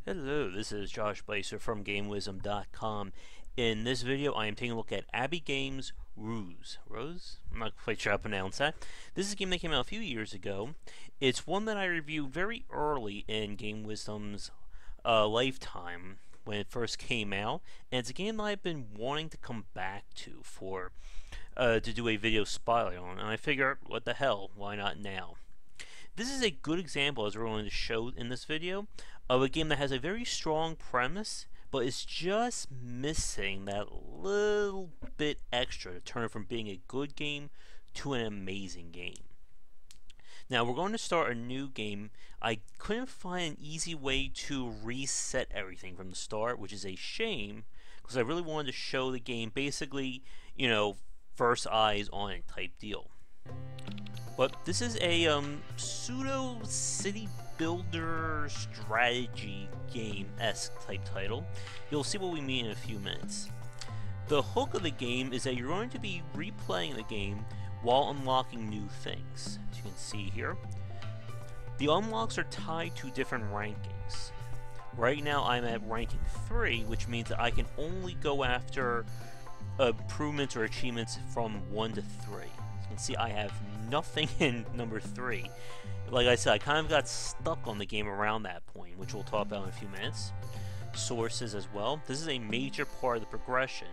Hello, this is Josh Blaser from GameWisdom.com. In this video, I am taking a look at Abby Games' Reus. Rose? I'm not quite sure how to pronounce that. This is a game that came out a few years ago. It's one that I reviewed very early in Game Wisdom's lifetime when it first came out, and it's a game that I've been wanting to come back to do a video spotlight on, and I figure, what the hell, why not now? This is a good example, as we're going to show in this video, of a game that has a very strong premise, but is just missing that little bit extra to turn it from being a good game to an amazing game. Now, we're going to start a new game. I couldn't find an easy way to reset everything from the start, which is a shame, because I really wanted to show the game basically, first eyes on it type deal. But this is a pseudo city builder strategy game-esque type title. You'll see what we mean in a few minutes. The hook of the game is that you're going to be replaying the game while unlocking new things. As you can see here, the unlocks are tied to different rankings. Right now I'm at ranking 3, which means that I can only go after improvements or achievements from 1 to 3. You can see I have nothing in number 3. Like I said, I kind of got stuck on the game around that point, which we'll talk about in a few minutes. Sources as well. This is a major part of the progression.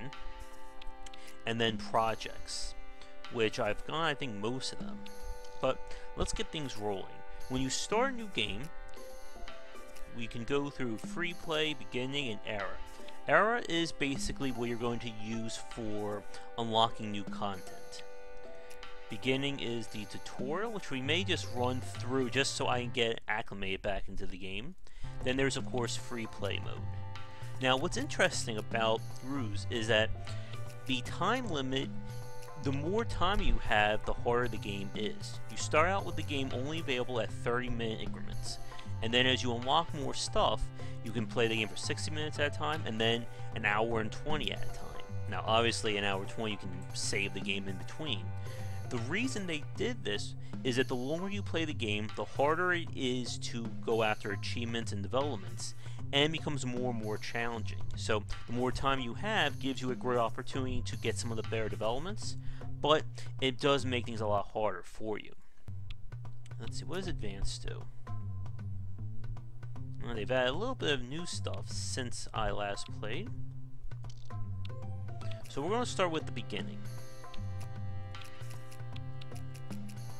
And then projects, which I've got, I think, most of them. But let's get things rolling. When you start a new game, we can go through free play, beginning, and era. Era is basically what you're going to use for unlocking new content. Beginning is the tutorial, which we may just run through just so I can get acclimated back into the game. Then there's, of course, free play mode. Now, what's interesting about Reus is that the time limit, the more time you have, the harder the game is. You start out with the game only available at 30-minute increments. And then as you unlock more stuff, you can play the game for 60 minutes at a time, and then an hour and 20 at a time. Now, obviously, an hour and 20 you can save the game in between. The reason they did this is that the longer you play the game, the harder it is to go after achievements and developments, and becomes more and more challenging. So the more time you have gives you a great opportunity to get some of the better developments, but it does make things a lot harder for you. Let's see, what does advanced do? Well, they've added a little bit of new stuff since I last played. So we're going to start with the beginning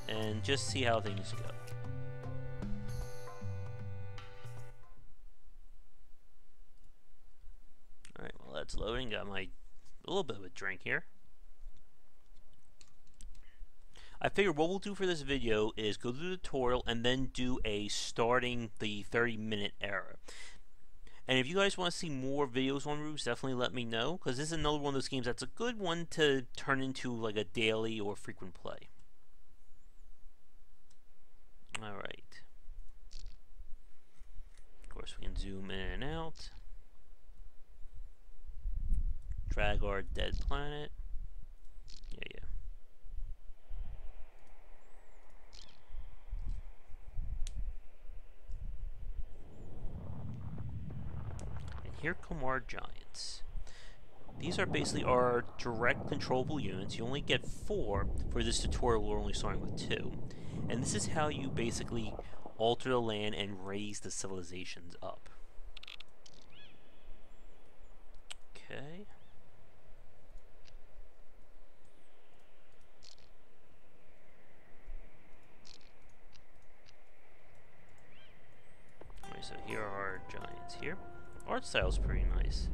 and just see how things go. Alright, well, that's loading. Got a little bit of a drink here. I figured what we'll do for this video is go through the tutorial and then do a starting the 30-minute era. And if you guys want to see more videos on Reus, definitely let me know, because this is another one of those games that's a good one to turn into like a daily or frequent play. Alright. Of course, we can zoom in and out. Drag our dead planet. Yeah. And here come our giants. These are basically our direct controllable units. You only get 4 for this tutorial. We're only starting with 2. And this is how you basically alter the land and raise the civilizations up. Okay. Alright, so here are our giants here. Art style's pretty nice.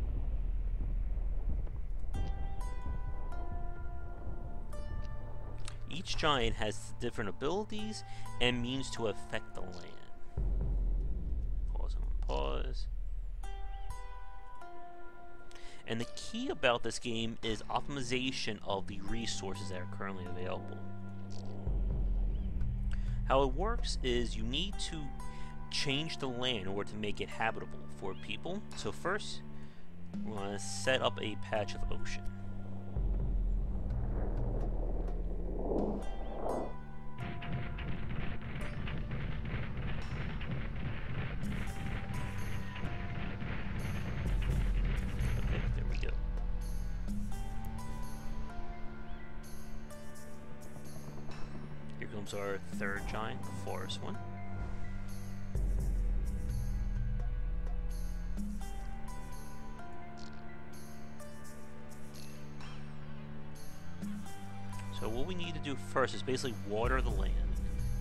Each giant has different abilities and means to affect the land. Pause. And the key about this game is optimization of the resources that are currently available. How it works is you need to change the land in order to make it habitable for people. So first, we're going to set up a patch of ocean. comes our third giant, the forest one. So what we need to do first is basically water the land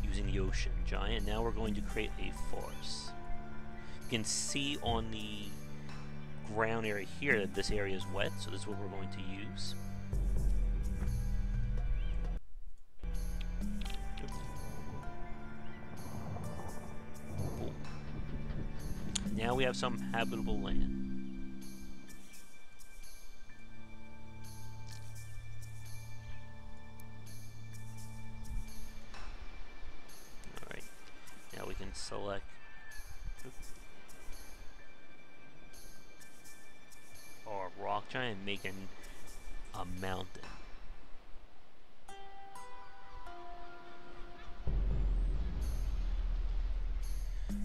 using the ocean giant. Now we're going to create a forest. You can see on the ground area here that this area is wet, so this is what we're going to use. Now we have some habitable land. Alright, now we can select our rock giant and make a mountain.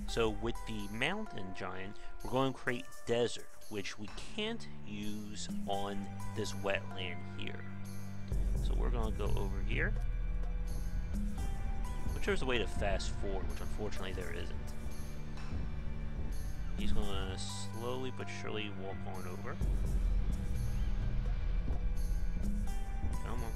So with the mountain giant, we're going to create desert, which we can't use on this wetland here. So we're going to go over here, which there's a way to fast forward, which unfortunately there isn't. He's going to slowly but surely walk on over. Come on.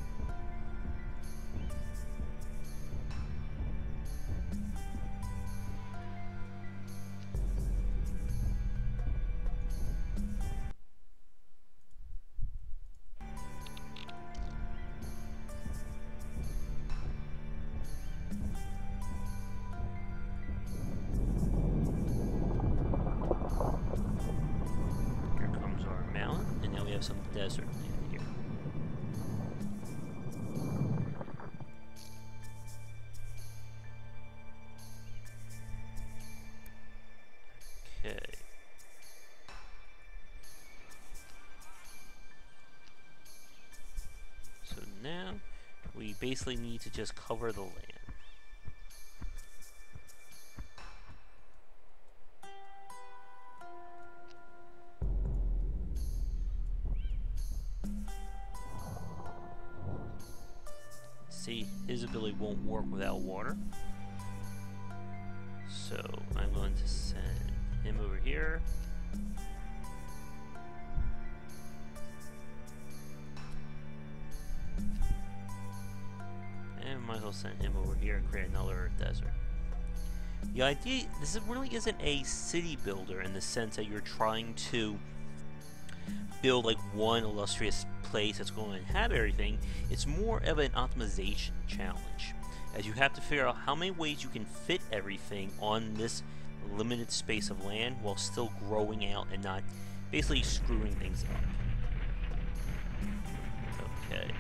Some desert in here. Okay. So now we basically need to just cover the land. See, his ability won't work without water. So I'm going to send him over here. And might as well send him over here and create another desert. The idea, this really isn't a city builder in the sense that you're trying to build like one illustrious place that's going to inhabit everything. It's more of an optimization challenge, as you have to figure out how many ways you can fit everything on this limited space of land while still growing out and not basically screwing things up. Okay.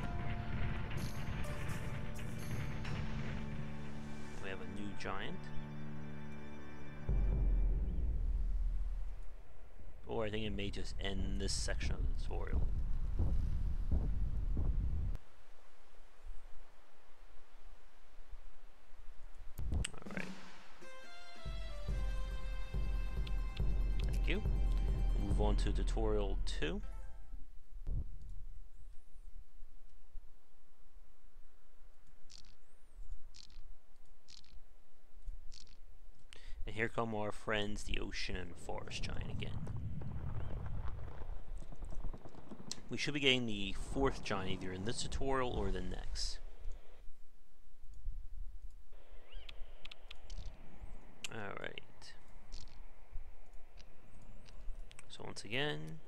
We have a new giant. Or I think it may just end this section of the tutorial. Alright. Thank you. Move on to tutorial 2. And here come our friends, the ocean and forest giant again. We should be getting the 4th giant either in this tutorial or the next. Alright. So once again,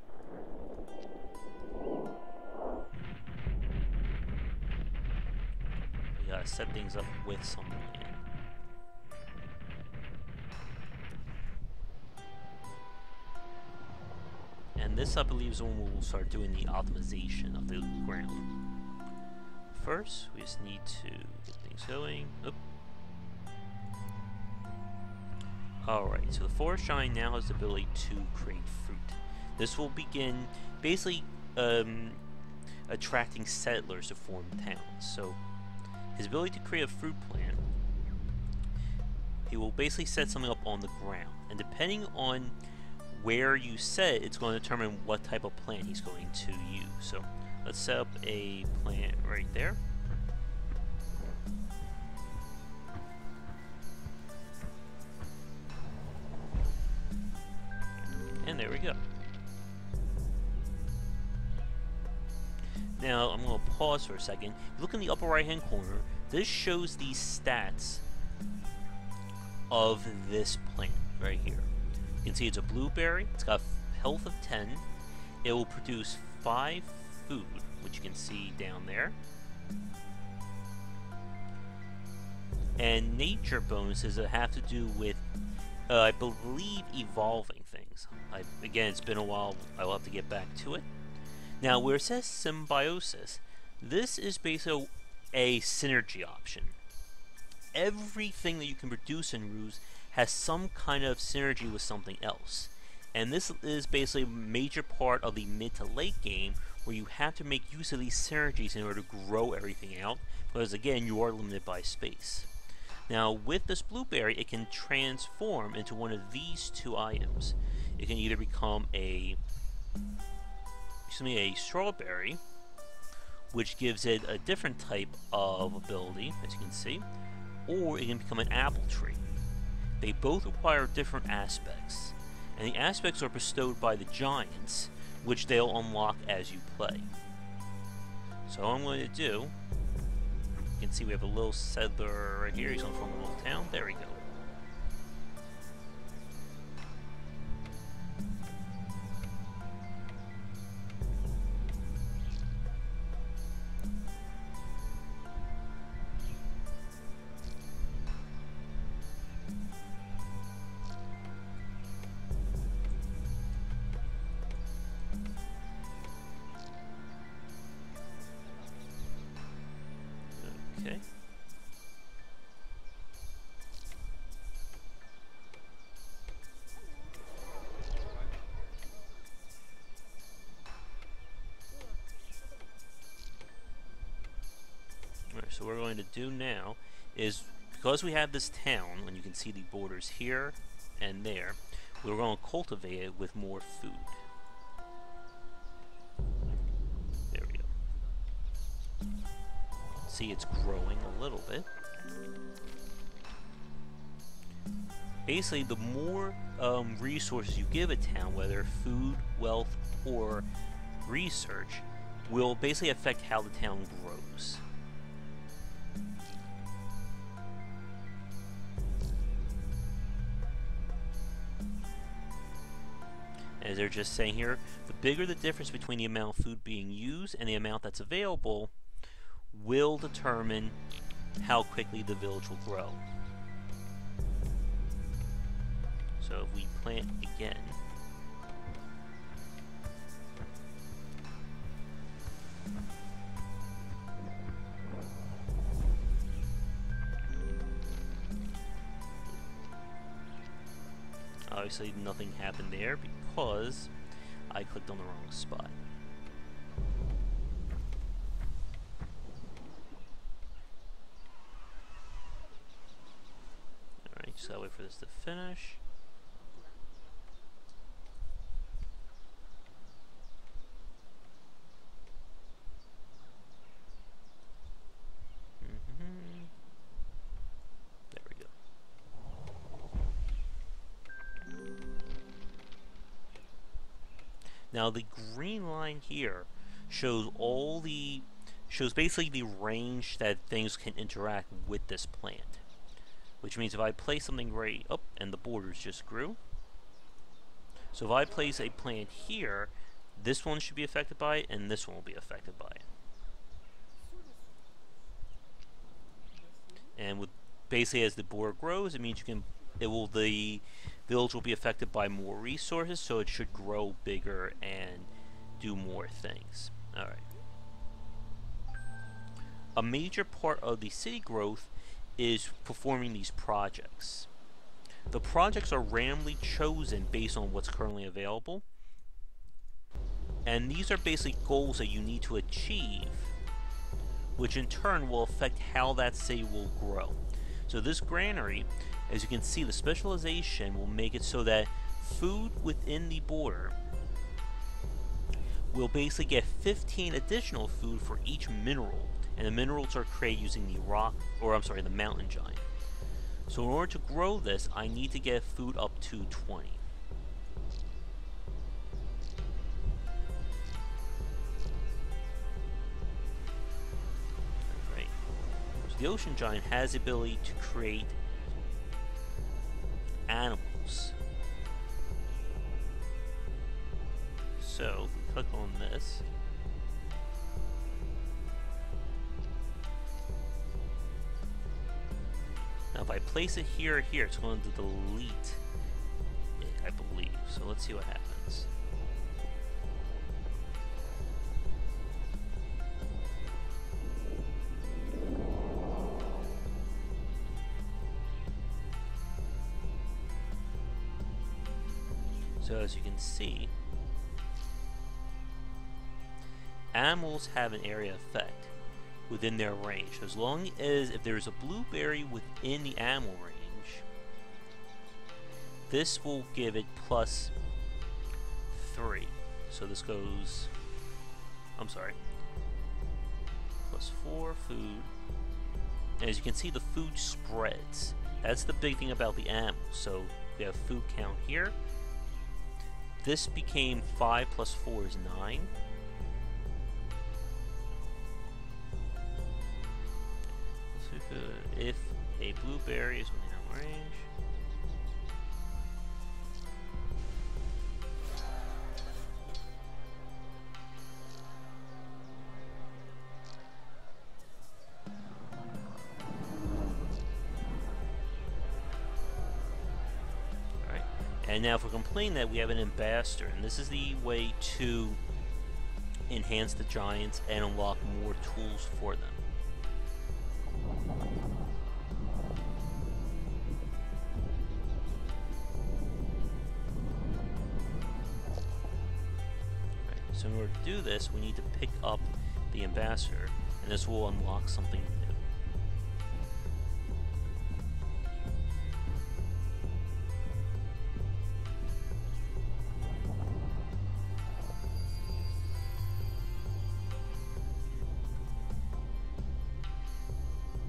we gotta set things up with some land. And this, I believe, is when we'll start doing the optimization of the ground. First, we just need to get things going. Oop. Alright, so the forest giant now has the ability to create fruit. This will begin basically attracting settlers to form towns. So his ability to create a fruit plant, he will basically set something up on the ground, and depending on where you set it, it's going to determine what type of plant he's going to use. So let's set up a plant right there. And there we go. Now, I'm going to pause for a second. If you look in the upper right-hand corner, this shows the stats of this plant right here. You can see it's a blueberry. It's got health of 10. It will produce 5 food, which you can see down there. And nature bonuses that have to do with, I believe, evolving things. Again, it's been a while. I will have to get back to it. Now, where it says symbiosis, this is basically a synergy option. Everything that you can produce in Reus has some kind of synergy with something else. And this is basically a major part of the mid to late game, where you have to make use of these synergies in order to grow everything out, because again, you are limited by space. Now, with this blueberry, it can transform into one of these 2 items. It can either become a strawberry, which gives it a different type of ability, as you can see, or it can become an apple tree. They both require different aspects, and the aspects are bestowed by the giants, which they'll unlock as you play. So what I'm going to do, you can see we have a little settler right here. He's from a little town. There we go. Okay. Alright, so what we're going to do now is, because we have this town, and you can see the borders here and there, we're going to cultivate it with more food. There we go. See, it's growing a little bit. Basically, the more resources you give a town, whether food, wealth, or research, will basically affect how the town grows. As they're just saying here, the bigger the difference between the amount of food being used and the amount that's available will determine how quickly the village will grow. So if we plant again, obviously nothing happened there because I clicked on the wrong spot. Alright, just gotta wait for this to finish. There we go. Now the green line here shows basically the range that things can interact with this plant. Which means if I place something right up, and the borders just grew. So if I place a plant here, this one should be affected by it, and this one will be affected by it. And with basically as the border grows, it means the village will be affected by more resources, so it should grow bigger and do more things. Alright. A major part of the city growth is performing these projects. The projects are randomly chosen based on what's currently available, and these are basically goals that you need to achieve, which in turn will affect how that city will grow. So this granary, as you can see, the specialization will make it so that food within the border will basically get 15 additional food for each mineral, and the minerals are created using the mountain giant. So in order to grow this, I need to get food up to 20. the ocean giant has the ability to create animals. So, if we click on this, now if I place it here or here, it's going to delete it, I believe. So let's see what happens. So as you can see, animals have an area effect within their range. So as long as if there's a blueberry within the animal range, this will give it +3. So this goes, I'm sorry, +4 food. And as you can see, the food spreads. That's the big thing about the animals. So we have food count here. This became 5 + 4 is 9. If a blueberry is within our range. Alright. And now if we're complaining that we have an ambassador, and this is the way to enhance the giants and unlock more tools for them. So in order to do this, we need to pick up the ambassador, and this will unlock something new.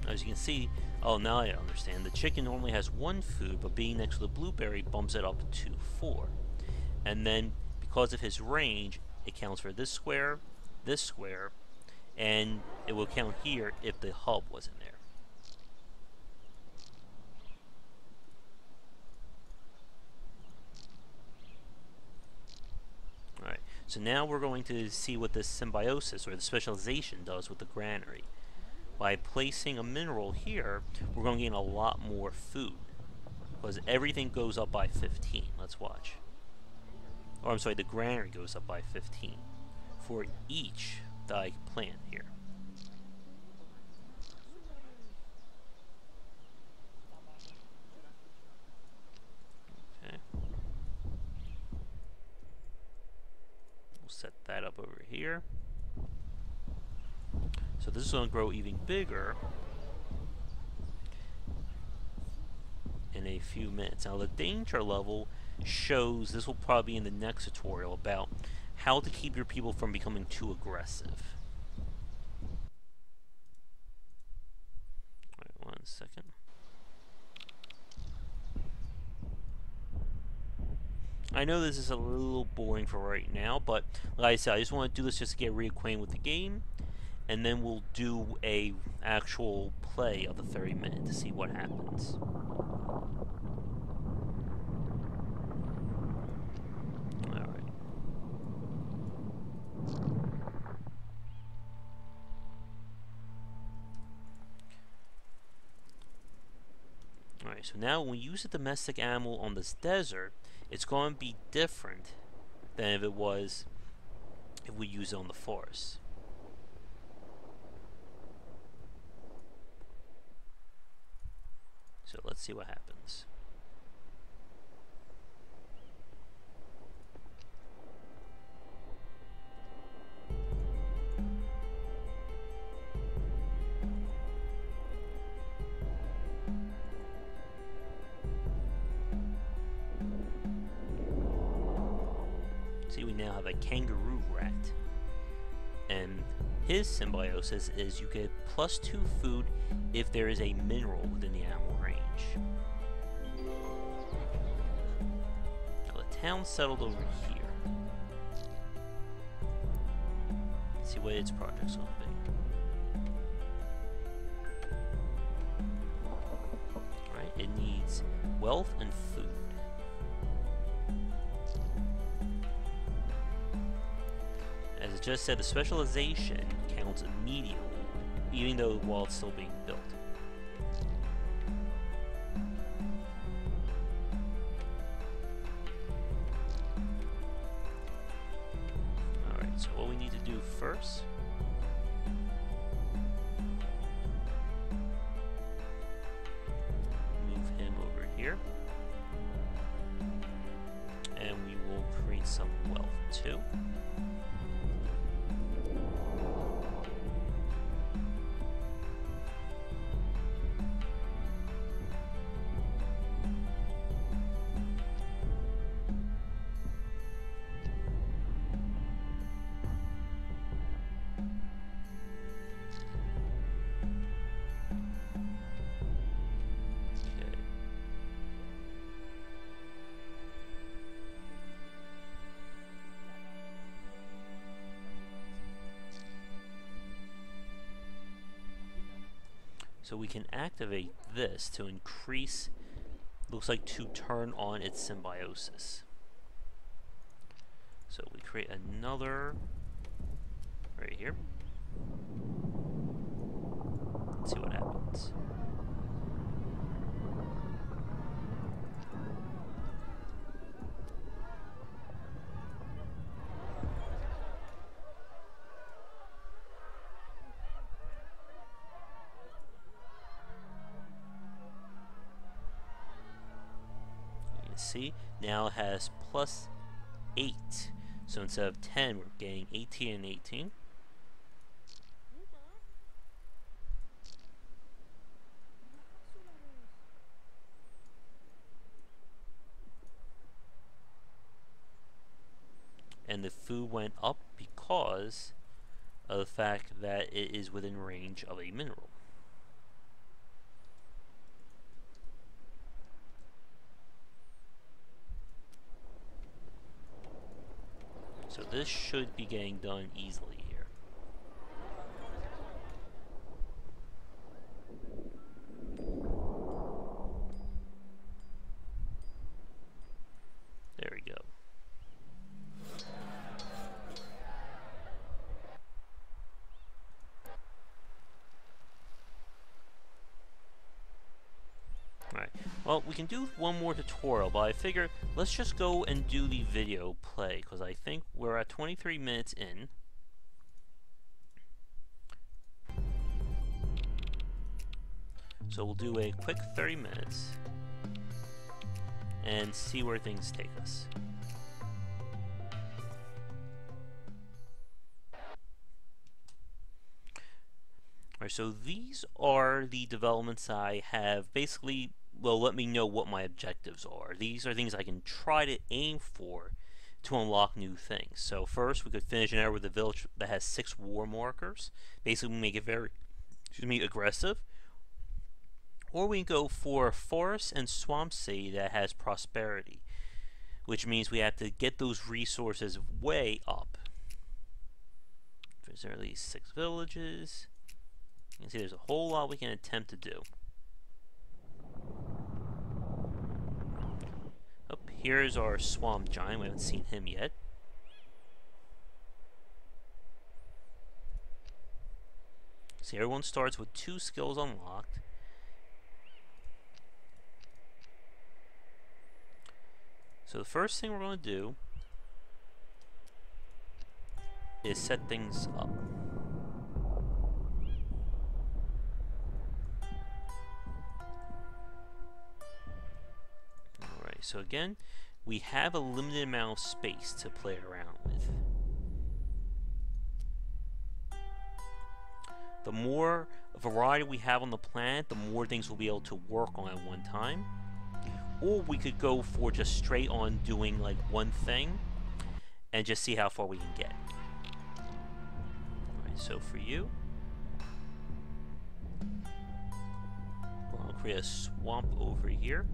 As you can see, oh, now I understand. The chicken normally has 1 food, but being next to the blueberry bumps it up to 4. And then, because of his range, it counts for this square, and it will count here if the hub wasn't there. Alright, so now we're going to see what this symbiosis, or the specialization, does with the granary. By placing a mineral here, we're going to gain a lot more food, because everything goes up by 15. Let's watch. Or I'm sorry, the granary goes up by 15 for each that I plant here. Okay. We'll set that up over here. So this is going to grow even bigger in a few minutes. Now the danger level shows, this will probably be in the next tutorial, about how to keep your people from becoming too aggressive. Alright, 1 second. I know this is a little boring for right now, but like I said, I just want to do this just to get reacquainted with the game, and then we'll do a actual play of the 30 minutes to see what happens. Alright, so now when we use a domestic animal on this desert, it's going to be different than if we use it on the forest. So let's see what happens. See, we now have a kangaroo rat. And his symbiosis is you get +2 food if there is a mineral within the animal range. Now the town settled over here. Let's see what its project's going to be. wealth and food. As it just said, the specialization counts immediately, even though while it's still being built. Alright, so what we need to do first, move him over here, and we will create some wealth too. So we can activate this to increase, looks like to turn on its symbiosis. So we create another right here. Let's see what happens. See, now it has plus 8. So instead of 10, we're getting 18 and 18. And the food went up because of the fact that it is within range of a mineral. So this should be getting done easily here. There we go. Alright, well, we can do one more tutorial, but I figure let's just go and do the video play, because I think we're at 23 minutes in. So we'll do a quick 30 minutes and see where things take us. Alright, so these are the developments I have basically, well, let me know what my objectives are. These are things I can try to aim for to unlock new things. So first, we could finish an area with a village that has 6 war markers. Basically, we make it very, aggressive. Or we can go for a forest and swamp city that has prosperity, which means we have to get those resources way up. There's at least 6 villages. You can see there's a whole lot we can attempt to do. Oh, here's our swamp giant. We haven't seen him yet. See, everyone starts with 2 skills unlocked. So the first thing we're going to do is set things up. Alright, so again, we have a limited amount of space to play around with. The more variety we have on the planet, the more things we'll be able to work on at one time. Or we could go for just straight on doing like one thing and just see how far we can get. Alright, so for you, we'll create a swamp over here.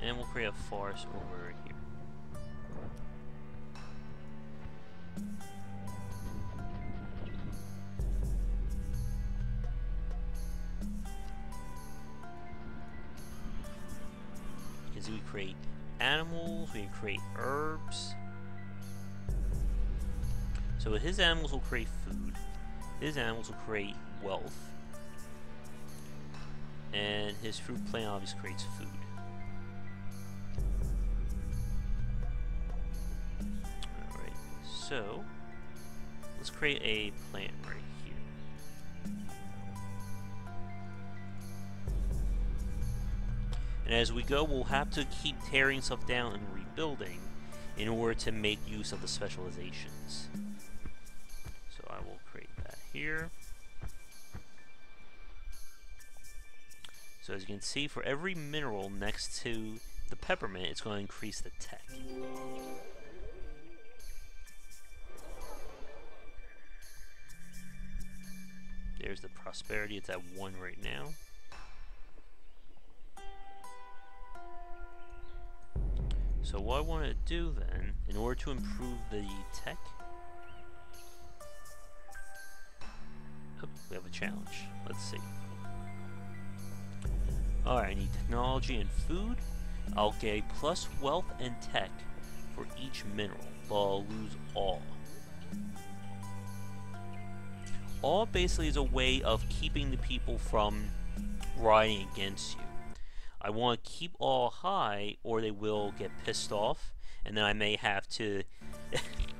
And we'll create a forest over here. is we create animals, we create herbs. So his animals will create food, his animals will create wealth, and his fruit plant obviously creates food. Alright, so let's create a plant right here. And as we go, we'll have to keep tearing stuff down and rebuilding in order to make use of the specializations. So I will create that here. So as you can see, for every mineral next to the peppermint, it's going to increase the tech. There's the prosperity, it's at 1 right now. So what I want to do then, in order to improve the tech, oh, we have a challenge. Let's see. Alright, I need technology and food. I'll get plus wealth and tech for each mineral, but I'll lose all. All basically is a way of keeping the people from riding against you. I want to keep all high, or they will get pissed off, and then I may have to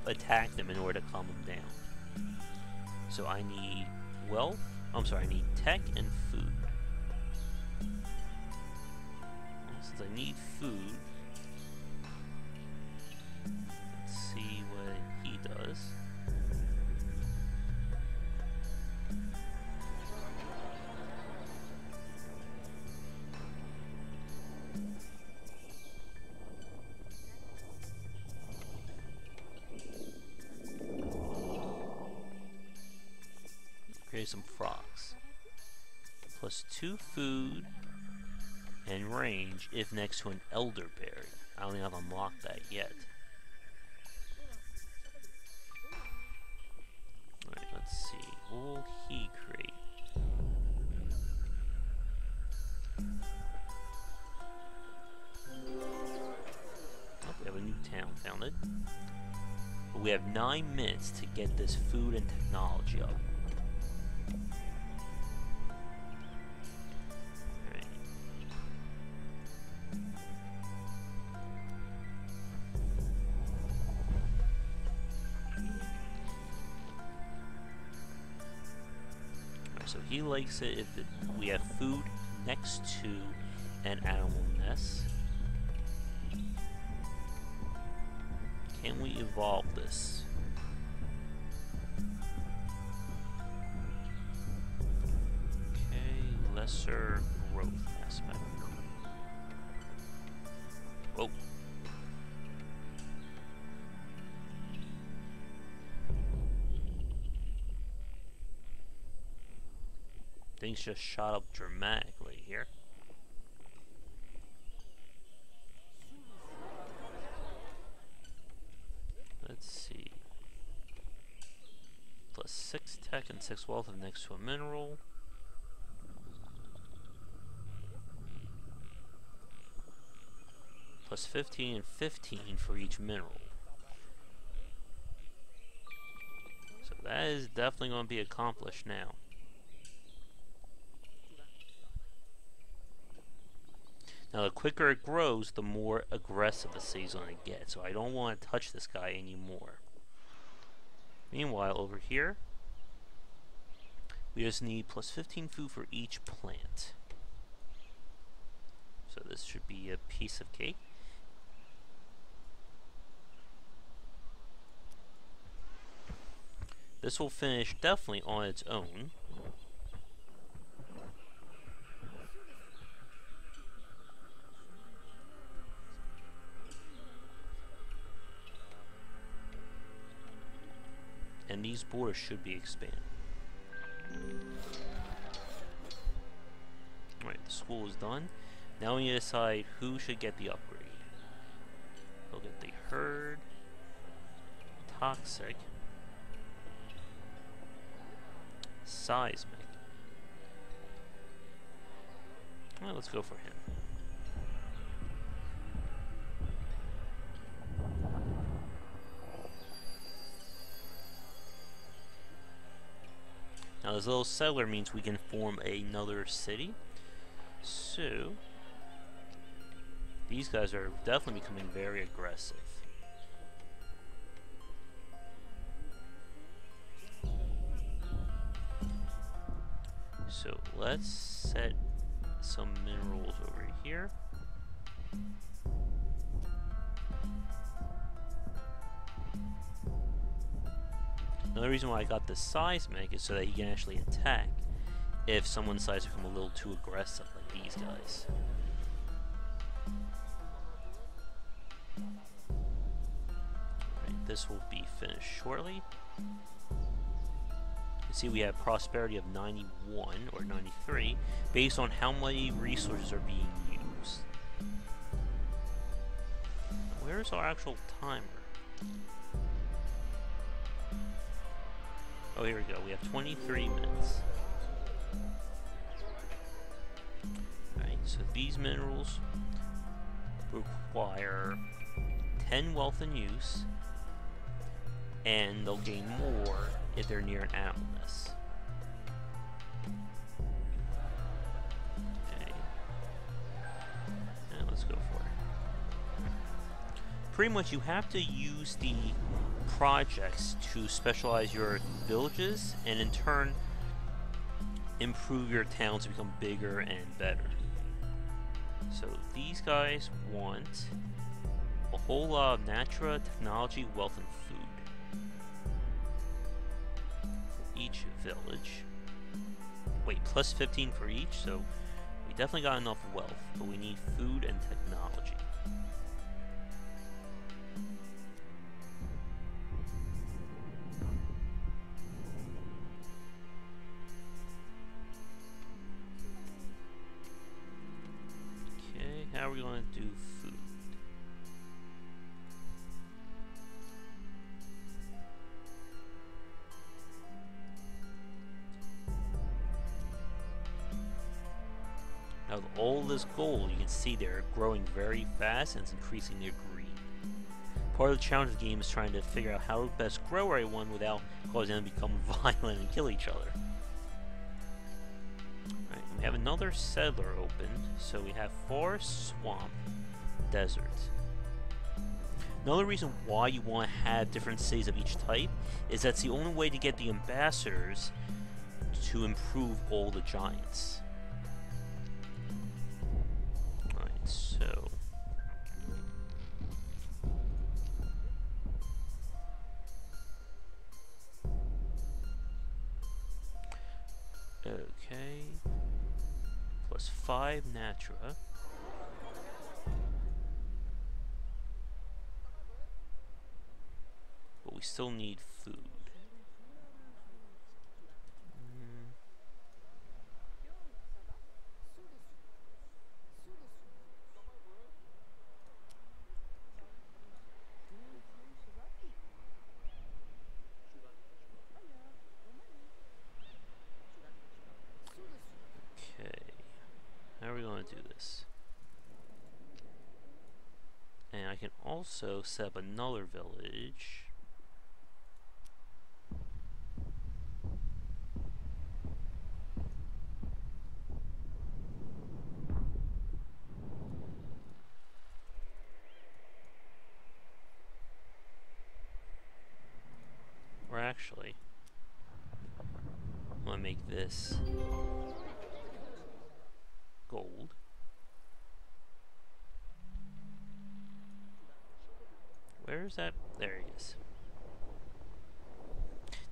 attack them in order to calm them down. So I need wealth, I need tech and food. Since I need food, let's see what he does. Create some frogs. Plus 2 food and range if next to an elderberry. I don't think I've unlocked that yet. Alright, let's see. What will he create? Oh, we have a new town founded. But we have 9 minutes to get this food and technology up. So he likes it if we have food next to an animal nest. Can we evolve this? Okay, lesser growth aspect. Whoa. Things just shot up dramatically here. Let's see. Plus 6 tech and 6 wealth of next to a mineral. Plus 15 and 15 for each mineral. So that is definitely going to be accomplished now. Now the quicker it grows, the more aggressive the city's going to get. So I don't want to touch this guy anymore. Meanwhile, over here, we just need plus 15 food for each plant. So this should be a piece of cake. This will finish definitely on its own. And these borders should be expanded. Alright, the school is done. Now we need to decide who should get the upgrade. We'll get the herd, toxic, seismic. Well, let's go for him. Now this little settler means we can form another city. So these guys are definitely becoming very aggressive. So let's set some minerals over here. Another reason why I got the seismic is so that he can actually attack if someone decides to become a little too aggressive, like these guys. Alright, this will be finished shortly. You see we have prosperity of 91 or 93 based on how many resources are being used. Where's our actual timer? Oh, here we go. We have 23 minutes. Alright, so these minerals require 10 wealth in use, and they'll gain more if they're near an animal nest. Okay. And let's go for it. Pretty much you have to use the projects to specialize your villages and in turn improve your towns to become bigger and better. So these guys want a whole lot of natura, technology, wealth, and food for each village. Wait, plus 15 for each, so we definitely got enough wealth, but we need food and technology. How are we going to do food? Now with all this gold, you can see they're growing very fast and it's increasing their greed. Part of the challenge of the game is trying to figure out how to best grow everyone without causing them to become violent and kill each other. We have another settler opened, so we have forest, swamp, desert. Another reason why you want to have different cities of each type is that's the only way to get the ambassadors to improve all the giants. Alright, so okay. Plus 5 natura. But we still need food. How are we going to do this? And I can also set up another village. Or actually, I'm going to make this gold. Where is that? There he is.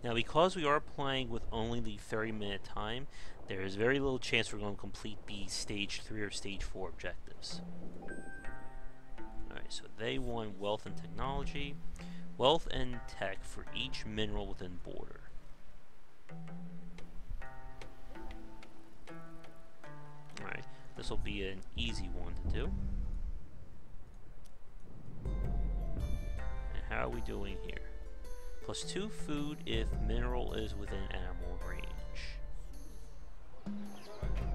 Now, because we are playing with only the 30-minute time, there is very little chance we're going to complete the stage 3 or stage 4 objectives. Alright, so they want wealth and technology. Wealth and tech for each mineral within border. Alright, this will be an easy one to do. And how are we doing here? Plus 2 food if mineral is within animal range. Okay.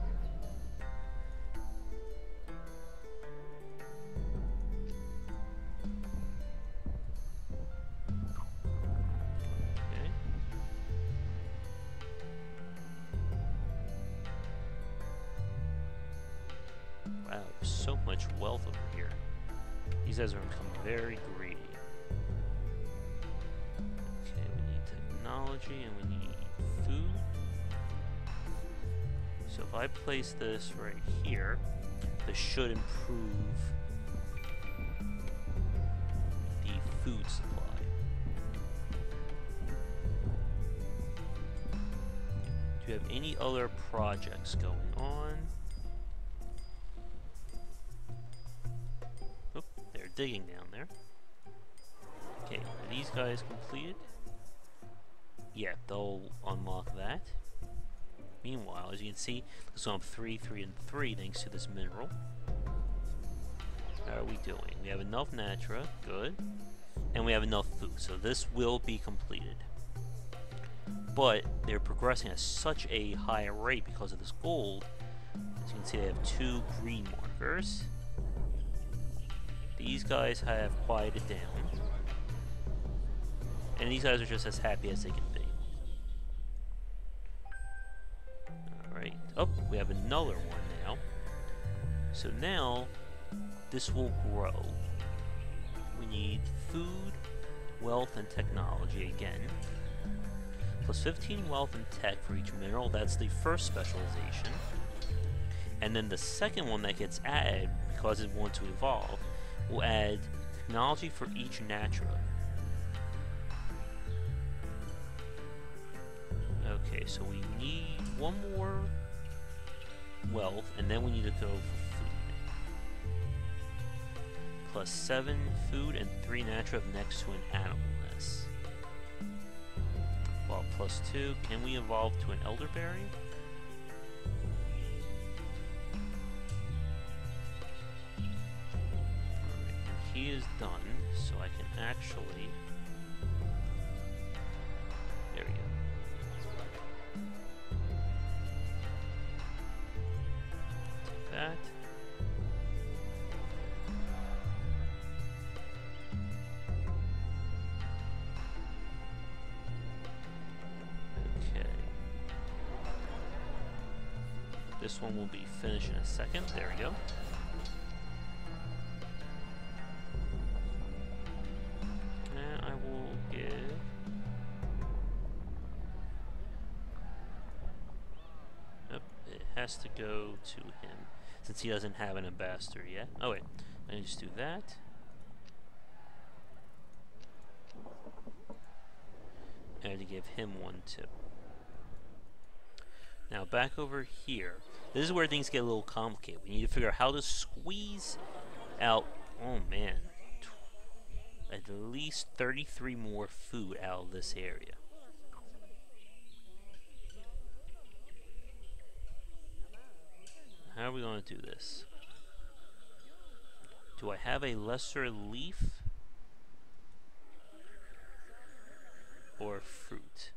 much wealth over here. These guys are going to become very greedy. Okay, we need technology and we need food. So if I place this right here, this should improve the food supply. Do you have any other projects going on? Oh, they're digging down there. Okay, are these guys completed? Yeah, they'll unlock that. Meanwhile, as you can see, this one 3, 3, and 3 thanks to this mineral. How are we doing? We have enough Natra, good. And we have enough food, so this will be completed. But they're progressing at such a high rate because of this gold. As you can see, they have 2 green markers. These guys have quieted down. And these guys are just as happy as they can be. Alright. Oh, we have another one now. So now, this will grow. We need food, wealth, and technology again. Plus 15 wealth and tech for each mineral. That's the first specialization. And then the second one that gets added, because it wants to evolve, will add technology for each Natra. Okay, so we need one more wealth, and then we need to go for food. Plus 7 food and 3 Natra next to an animal nest. Well, plus 2. Can we evolve to an elderberry? Alright, and he is done, so I can actually... There we go. Take that. This one will be finished in a second. There we go. And I will give... Nope, it has to go to him, since he doesn't have an ambassador yet. Oh wait, I can just do that. And I have to give him one too. Now back over here, this is where things get a little complicated. We need to figure out how to squeeze out, oh man, at least 33 more food out of this area. How are we going to do this? Do I have a lesser leaf or fruit?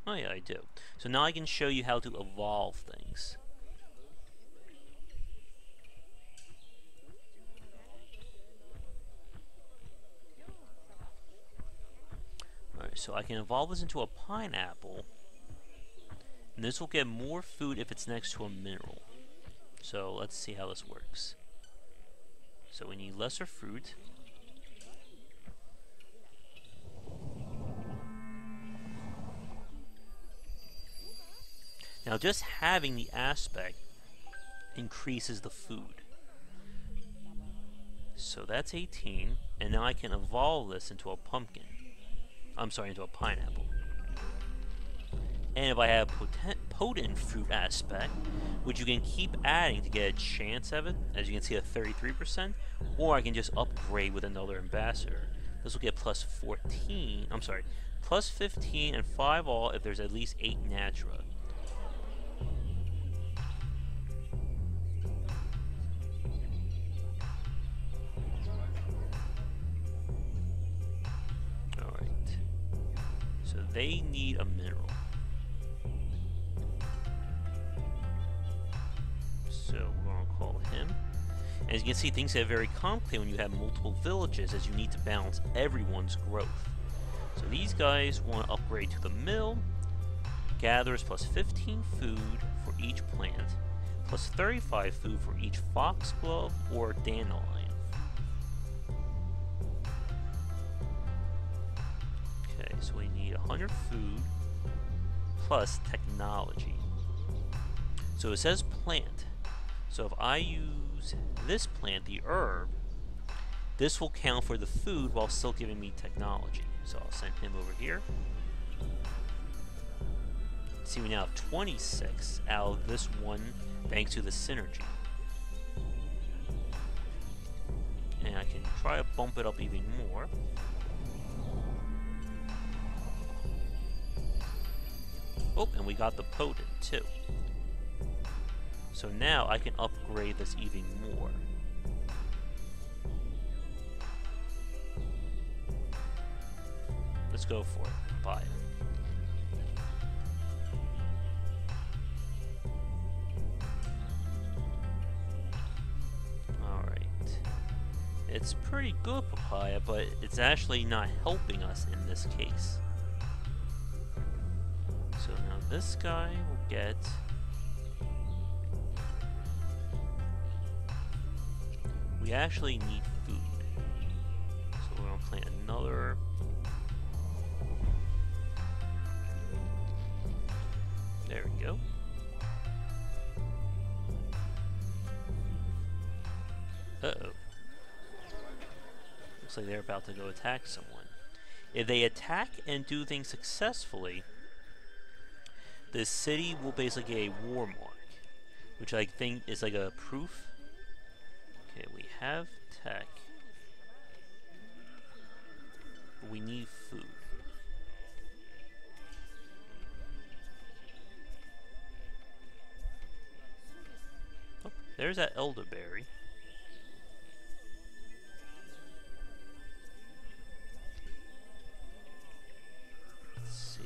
Oh yeah, I do. So now I can show you how to evolve things. Alright, so I can evolve this into a pineapple. And this will get more food if it's next to a mineral. So let's see how this works. So we need lesser fruit. Now just having the aspect increases the food. So that's 18, and now I can evolve this into a pumpkin. I'm sorry, into a pineapple. And if I have potent fruit aspect, which you can keep adding to get a chance of it, as you can see at 33%, or I can just upgrade with another ambassador. This will get plus 14, I'm sorry, plus 15 and 5 all if there's at least 8 Natra. They need a mineral. So we're going to call him. And as you can see, things get very complicated when you have multiple villages, as you need to balance everyone's growth. So these guys want to upgrade to the mill. Gathers plus 15 food for each plant. plus 35 food for each foxglove or dandelion. Okay, so we need 100 food plus technology. So it says plant. So if I use this plant, the herb, this will count for the food while still giving me technology. So I'll send him over here. See, we now have 26 out of this one thanks to the synergy. And I can try to bump it up even more. Oh, and we got the potent too. So now I can upgrade this even more. Let's go for it. Buy it. Alright. It's pretty good, Papaya, but it's actually not helping us in this case. So now this guy will get... We actually need food. So we're going to plant another... There we go. Uh-oh. Looks like they're about to go attack someone. If they attack and do things successfully, the city will basically get a war mark, which I think is like a proof. Okay, we have tech. But we need food. Oh, there's that elderberry. Let's see.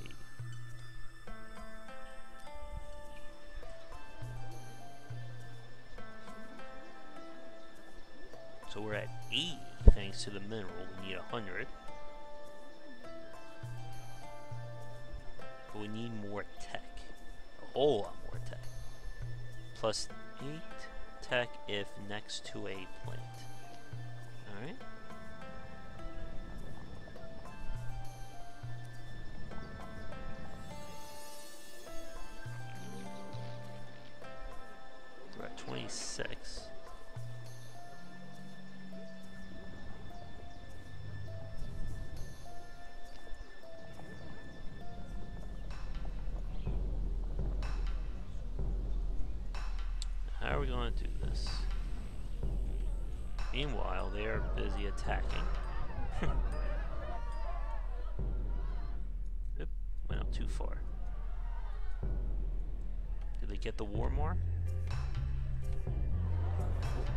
So we're at 80 thanks to the mineral. We need 100. But we need more tech. A whole lot more tech. Plus 8 tech if next to a plant. Alright. We're at 26. How are we going to do this? Meanwhile, they are busy attacking. Oop, went out too far. Did they get the war more?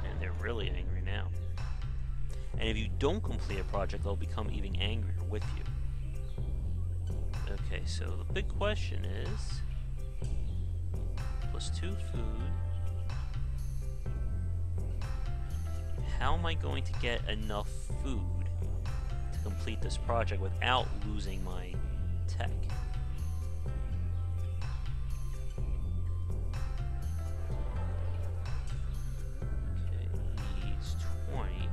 And they're really angry now. And if you don't complete a project, they'll become even angrier with you. Okay, so the big question is... Plus 2 food. How am I going to get enough food to complete this project without losing my tech? Okay, it needs 20.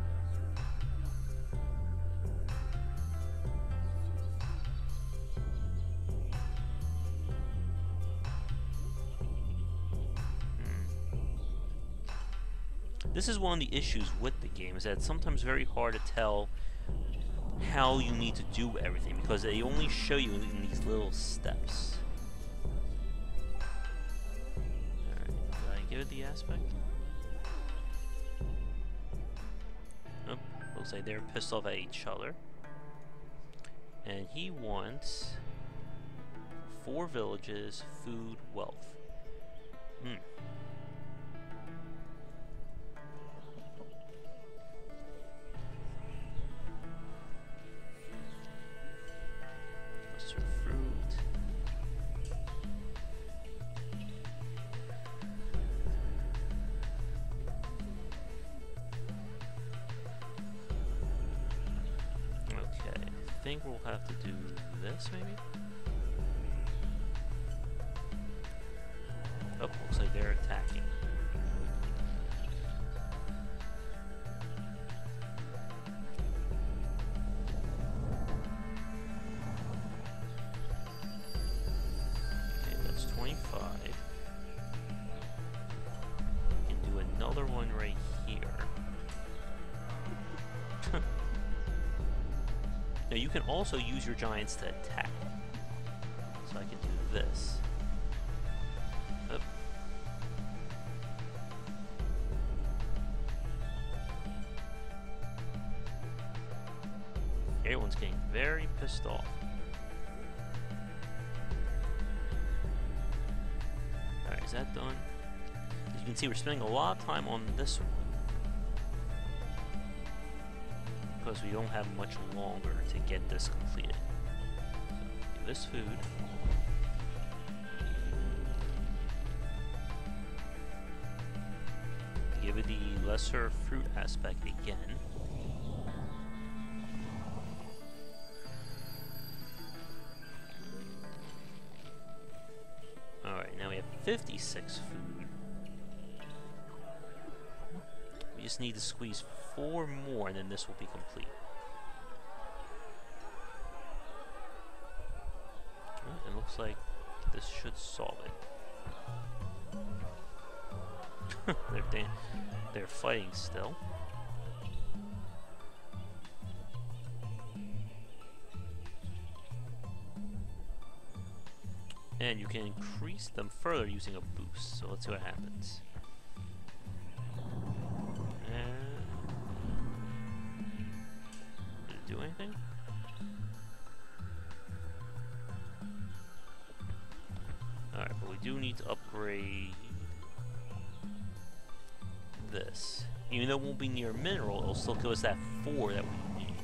This is one of the issues with the game, is that it's sometimes very hard to tell how you need to do everything, because they only show you in these little steps. Alright, did I give it the aspect? Nope, looks like they're pissed off at each other. And he wants 4 villages, food, wealth. I think we'll have to do this, maybe? Oh, looks like they're attacking. you can also use your giants to attack. So I can do this. Oop. Everyone's getting very pissed off. Alright, is that done? As you can see, we're spending a lot of time on this one. Because we don't have much longer to get this completed. So, give this food. Give it the lesser fruit aspect again. Alright, now we have 56 food. We just need to squeeze 4 more and then this will be complete. It looks like this should solve it. They're fighting still. And you can increase them further using a boost. So let's see what happens. Did it do anything? Alright, but we do need to upgrade this. Even though it won't be near mineral, it'll still give us that 4 that we need.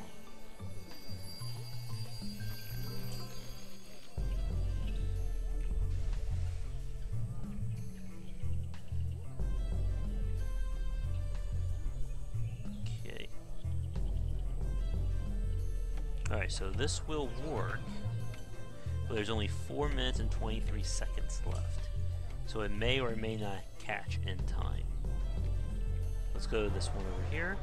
Okay. Alright, so this will work. But there's only 4 minutes and 23 seconds left. So it may or may not catch in time. Let's go to this one over here.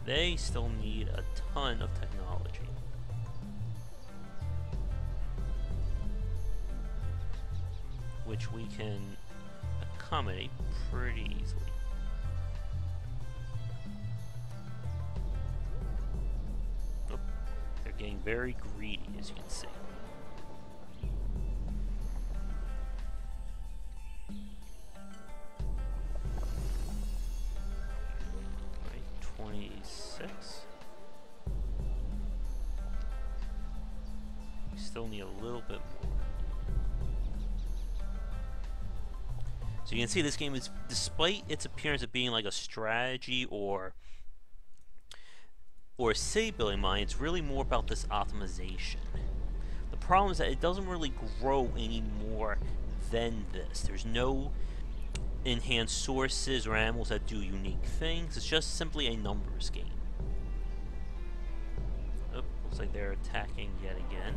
They still need a ton of technology. Which we can accommodate pretty easily. Oh, they're getting very greedy, as you can see. 26. We still need a little bit more. So you can see this game is, despite its appearance of being like a strategy or a city building mine, it's really more about this optimization. The problem is that it doesn't really grow any more than this. There's no enhanced sources or animals that do unique things. It's just simply a numbers game. Oh, looks like they're attacking yet again.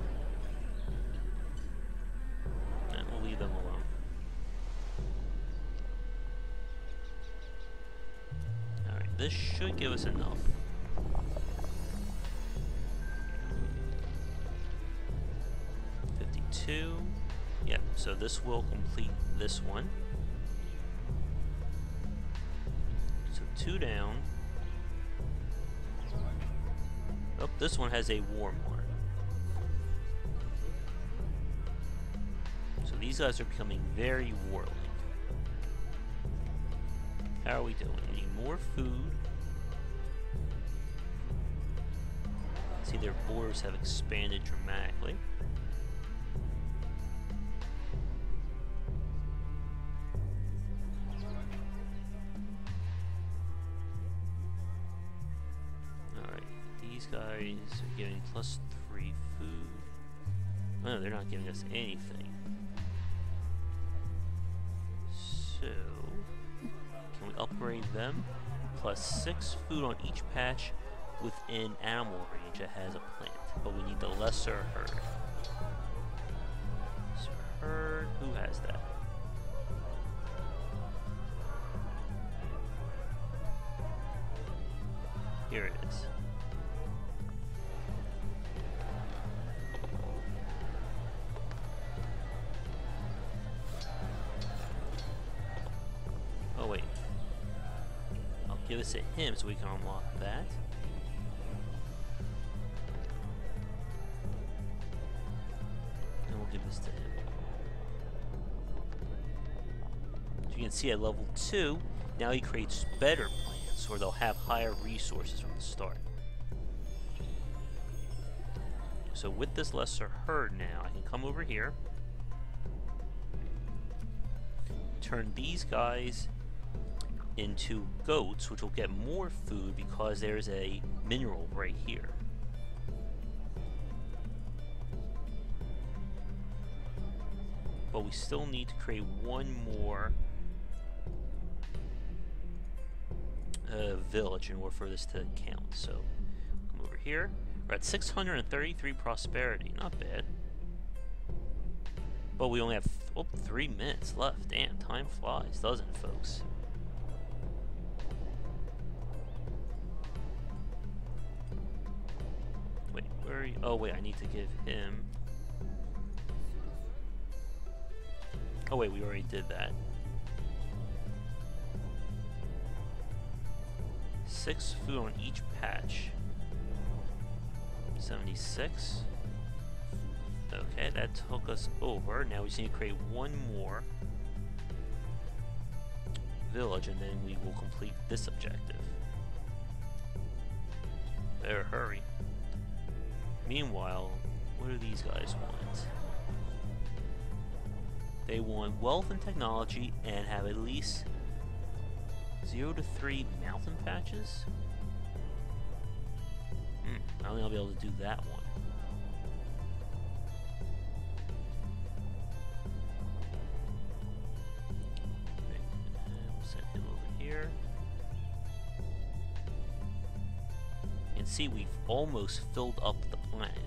And we'll leave them alone. Alright, this should give us enough. Yep, so this will complete this one. So 2 down. Oh, this one has a war mark. So these guys are becoming very warlike. How are we doing? We need more food. See, their borders have expanded dramatically. Guys are giving +3 food. Oh, no, they're not giving us anything. So, can we upgrade them? +6 food on each patch within animal range that has a plant. But we need the lesser herd. So herd, who has that? Here it is. Give us a him so we can unlock that. we'll give this to him. As you can see at level 2, now he creates better plants, or they'll have higher resources from the start. So with this lesser herd now, I can come over here, turn these guys into goats, which will get more food because there's a mineral right here. But we still need to create one more village in order for this to count. So come over here. We're at 633 prosperity. Not bad. But we only have 3 minutes left. Damn, time flies, doesn't it, folks? Wait, where are you? Oh, wait, I need to give him... Oh, wait, we already did that. 6 food on each patch. 76. Okay, that took us over. Now we just need to create one more village, and then we will complete this objective. Better hurry. Meanwhile, what do these guys want? They want wealth and technology and have at least 0 to 3 mountain patches? I don't think I'll be able to do that one. We'll send him over here. You can see we've almost filled up the planet.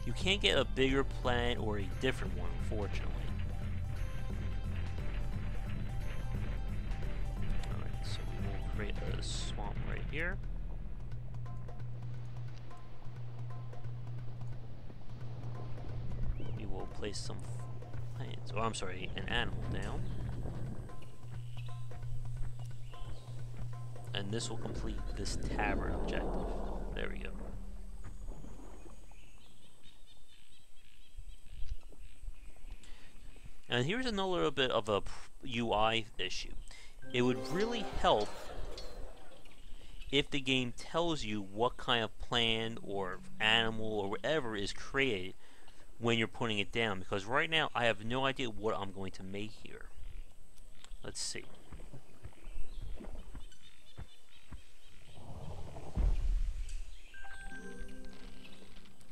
You can't get a bigger planet or a different one, unfortunately. Alright, so we will create a swamp right here. We will place some plants, oh, I'm sorry, an animal down. And this will complete this tavern objective. There we go. And here's another little bit of a UI issue. It would really help if the game tells you what kind of plant or animal or whatever is created when you're putting it down, because right now I have no idea what I'm going to make here. Let's see.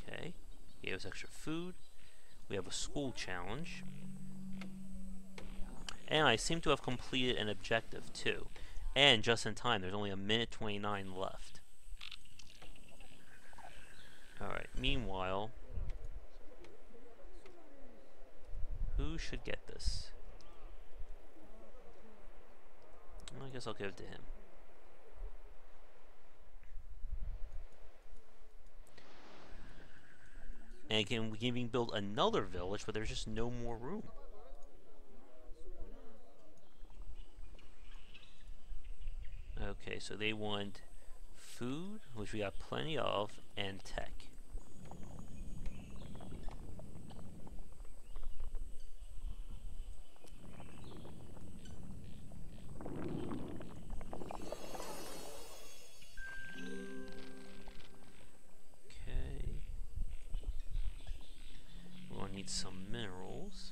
Okay, gave us extra food. We have a school challenge. And I seem to have completed an objective too. And just in time, there's only a minute 29 left. Alright, meanwhile, who should get this? I guess I'll give it to him. And again, we can even build another village, but there's just no more room. Okay, so they want food, which we got plenty of, and tech. Okay. We'll need some minerals.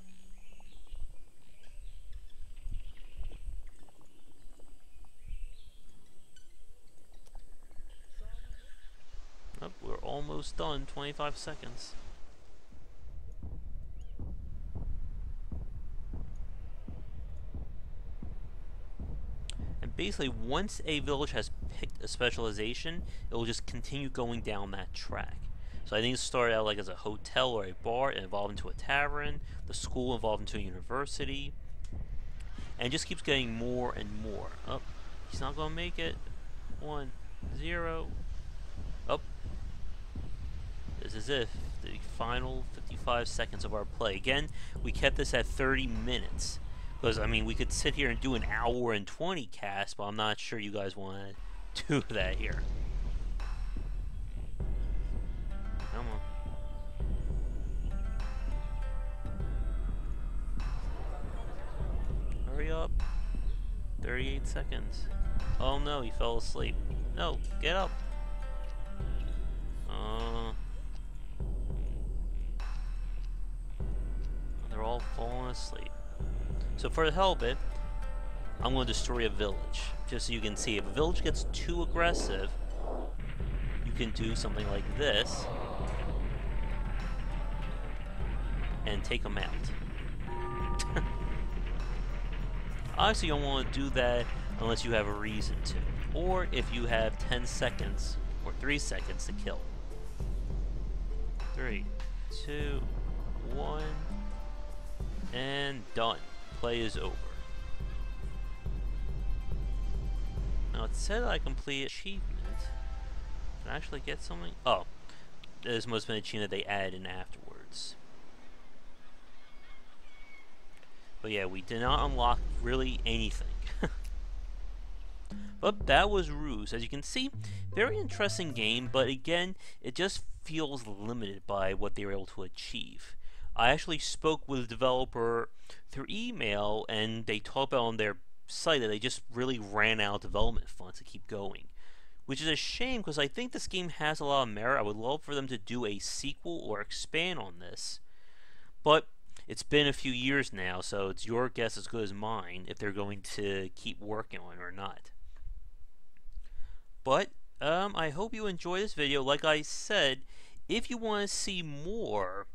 Oh, we're almost done, 25 seconds. And basically, once a village has picked a specialization, it will just continue going down that track. So I think it started out like as a hotel or a bar, and evolved into a tavern, the school evolved into a university, and it just keeps getting more and more. Oh, he's not going to make it. 1, 0. Oh. This is it, the final 55 seconds of our play. Again, we kept this at 30 minutes. Because, I mean, we could sit here and do an hour and 20 cast, but I'm not sure you guys want to do that here. Come on. Hurry up. 38 seconds. Oh no, he fell asleep. No, get up. They're all falling asleep. So for the hell of it, I'm going to destroy a village. Just so you can see, if a village gets too aggressive, you can do something like this and take them out. Obviously, you don't want to do that unless you have a reason to, or if you have 10 seconds or 3 seconds to kill. 3, 2, 1, and done. Play is over. Now it said I completed achievement. Can I actually get something? Oh, this must have been an achievement they added in afterwards. But yeah, we did not unlock really anything. But that was Reus. As you can see, very interesting game, but again, it just feels limited by what they were able to achieve. I actually spoke with the developer through email, and they talked about on their site that they just really ran out of development funds to keep going. Which is a shame, because I think this game has a lot of merit. I would love for them to do a sequel or expand on this. But it's been a few years now, so it's your guess as good as mine if they're going to keep working on it or not. But I hope you enjoyed this video. Like I said, if you want to see more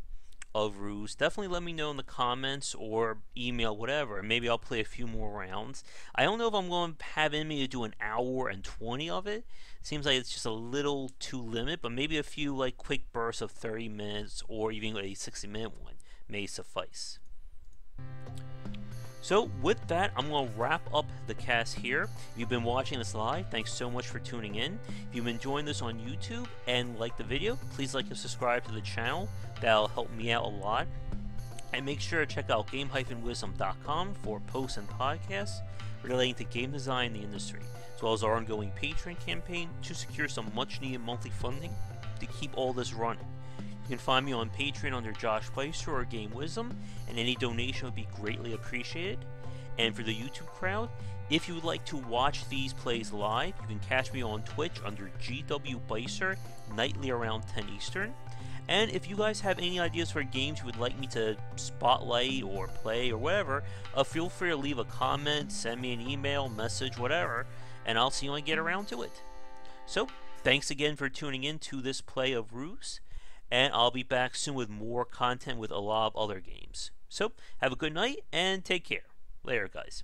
of Reus, definitely let me know in the comments or email, whatever, and maybe I'll play a few more rounds. I don't know if I'm going to have in me to do an hour and 20 of it. Seems like it's just a little too limited, but maybe a few like quick bursts of 30 minutes or even a 60-minute one may suffice. So with that, I'm going to wrap up the cast here. If you've been watching this live, thanks so much for tuning in. If you've been enjoying this on YouTube and like the video, please like and subscribe to the channel. That'll help me out a lot. And make sure to check out game-wisdom.com for posts and podcasts relating to game design in the industry, as well as our ongoing Patreon campaign to secure some much-needed monthly funding to keep all this running. You can find me on Patreon under Josh Weiser or Game Wisdom, and any donation would be greatly appreciated. And for the YouTube crowd, if you would like to watch these plays live, you can catch me on Twitch under GW Weiser nightly around 10 Eastern. And if you guys have any ideas for games you would like me to spotlight or play or whatever, feel free to leave a comment, send me an email, message, whatever, and I'll see when I get around to it. So, thanks again for tuning in to this play of Reus, and I'll be back soon with more content with a lot of other games. So, have a good night and take care. Later, guys.